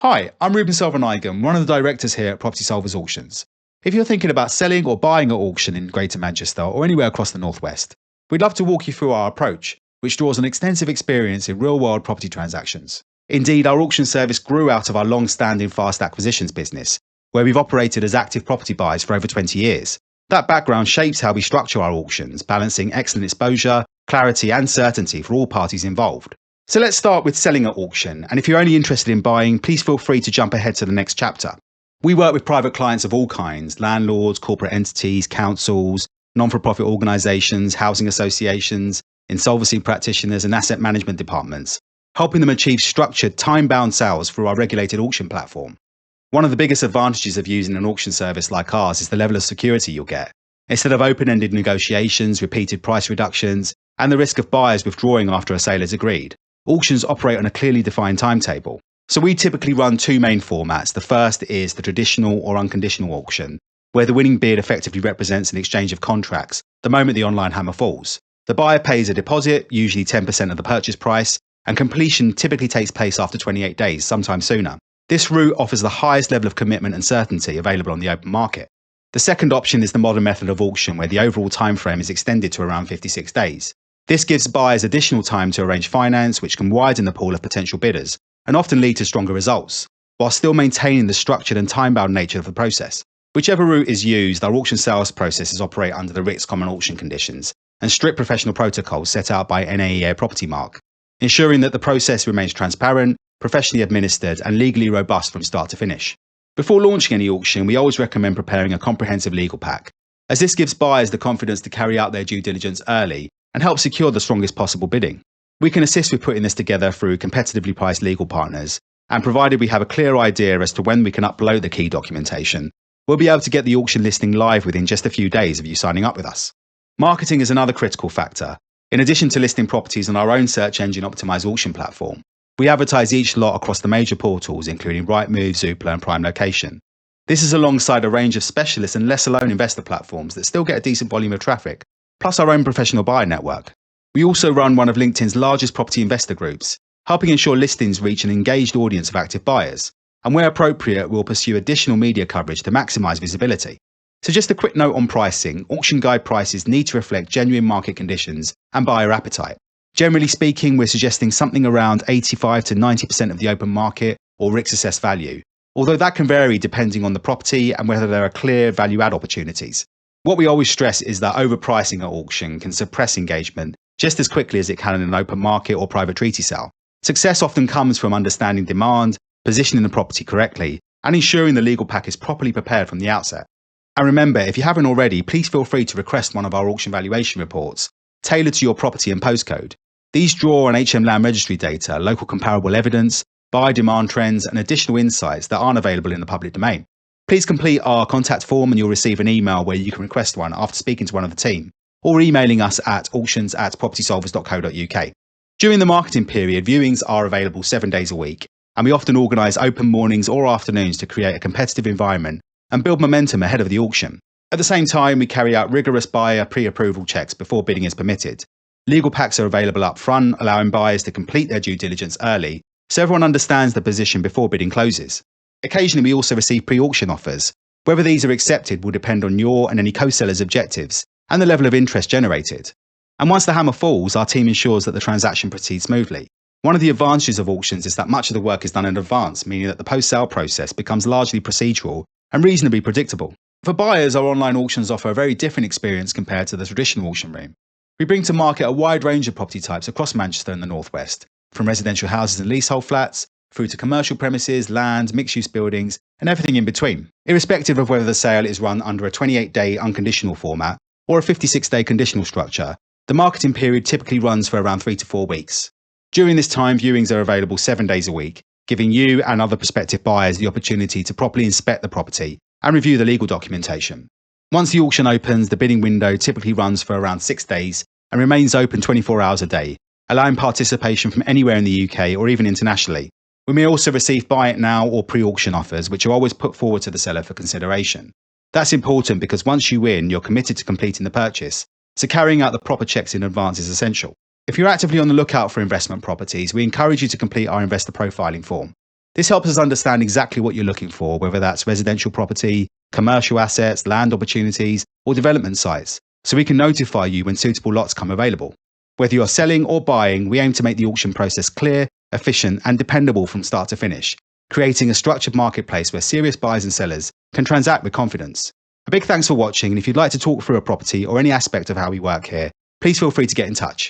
Hi, I'm Ruban Selvanayagam, one of the directors here at Property Solvers Auctions. If you're thinking about selling or buying at auction in Greater Manchester or anywhere across the Northwest, we'd love to walk you through our approach, which draws on extensive experience in real-world property transactions. Indeed, our auction service grew out of our long-standing fast acquisitions business, where we've operated as active property buyers for over 20 years. That background shapes how we structure our auctions, balancing excellent exposure, clarity and certainty for all parties involved. So let's start with selling at auction, and if you're only interested in buying, please feel free to jump ahead to the next chapter. We work with private clients of all kinds: landlords, corporate entities, councils, non-for-profit organisations, housing associations, insolvency practitioners and asset management departments, helping them achieve structured, time-bound sales through our regulated auction platform. One of the biggest advantages of using an auction service like ours is the level of security you'll get. Instead of open-ended negotiations, repeated price reductions, and the risk of buyers withdrawing after a sale is agreed, auctions operate on a clearly defined timetable. So we typically run two main formats. The first is the traditional or unconditional auction, where the winning bid effectively represents an exchange of contracts the moment the online hammer falls. The buyer pays a deposit, usually 10% of the purchase price, and completion typically takes place after 28 days, sometimes sooner. This route offers the highest level of commitment and certainty available on the open market. The second option is the modern method of auction, where the overall timeframe is extended to around 56 days. This gives buyers additional time to arrange finance, which can widen the pool of potential bidders and often lead to stronger results, while still maintaining the structured and time-bound nature of the process. Whichever route is used, our auction sales processes operate under the RICS Common Auction conditions and strict professional protocols set out by NAEA Property Mark, ensuring that the process remains transparent, professionally administered and legally robust from start to finish. Before launching any auction, we always recommend preparing a comprehensive legal pack, as this gives buyers the confidence to carry out their due diligence early and help secure the strongest possible bidding. We can assist with putting this together through competitively priced legal partners, and provided we have a clear idea as to when we can upload the key documentation, we'll be able to get the auction listing live within just a few days of you signing up with us. Marketing is another critical factor. In addition to listing properties on our own search engine optimized auction platform, we advertise each lot across the major portals including Rightmove, Zoopla and Prime Location. This is alongside a range of specialist and lesser-known investor platforms that still get a decent volume of traffic, plus our own professional buyer network. We also run one of LinkedIn's largest property investor groups, helping ensure listings reach an engaged audience of active buyers, and where appropriate, we'll pursue additional media coverage to maximise visibility. So just a quick note on pricing: auction guide prices need to reflect genuine market conditions and buyer appetite. Generally speaking, we're suggesting something around 85 to 90% of the open market or RICS assessed value, although that can vary depending on the property and whether there are clear value-add opportunities. What we always stress is that overpricing at auction can suppress engagement just as quickly as it can in an open market or private treaty sale. Success often comes from understanding demand, positioning the property correctly, and ensuring the legal pack is properly prepared from the outset. And remember, if you haven't already, please feel free to request one of our auction valuation reports tailored to your property and postcode. These draw on HM Land Registry data, local comparable evidence, buyer demand trends, and additional insights that aren't available in the public domain. Please complete our contact form and you'll receive an email where you can request one after speaking to one of the team, or emailing us at auctions@propertysolvers.co.uk. During the marketing period, viewings are available 7 days a week, and we often organise open mornings or afternoons to create a competitive environment and build momentum ahead of the auction. At the same time, we carry out rigorous buyer pre-approval checks before bidding is permitted. Legal packs are available up front, allowing buyers to complete their due diligence early, so everyone understands the position before bidding closes. Occasionally, we also receive pre-auction offers. Whether these are accepted will depend on your and any co-seller's objectives and the level of interest generated. And once the hammer falls, our team ensures that the transaction proceeds smoothly. One of the advantages of auctions is that much of the work is done in advance, meaning that the post-sale process becomes largely procedural and reasonably predictable. For buyers, our online auctions offer a very different experience compared to the traditional auction room. We bring to market a wide range of property types across Manchester and the Northwest, from residential houses and leasehold flats, through to commercial premises, land, mixed-use buildings, and everything in between. Irrespective of whether the sale is run under a 28-day unconditional format or a 56-day conditional structure, the marketing period typically runs for around 3 to 4 weeks. During this time, viewings are available 7 days a week, giving you and other prospective buyers the opportunity to properly inspect the property and review the legal documentation. Once the auction opens, the bidding window typically runs for around 6 days and remains open 24 hours a day, allowing participation from anywhere in the UK or even internationally. We may also receive buy it now or pre-auction offers, which are always put forward to the seller for consideration. That's important because once you win, you're committed to completing the purchase, so carrying out the proper checks in advance is essential. If you're actively on the lookout for investment properties, we encourage you to complete our investor profiling form. This helps us understand exactly what you're looking for, whether that's residential property, commercial assets, land opportunities, or development sites, so we can notify you when suitable lots come available. Whether you're selling or buying, we aim to make the auction process clear, efficient, and dependable from start to finish, creating a structured marketplace where serious buyers and sellers can transact with confidence. A big thanks for watching, and if you'd like to talk through a property or any aspect of how we work here, please feel free to get in touch.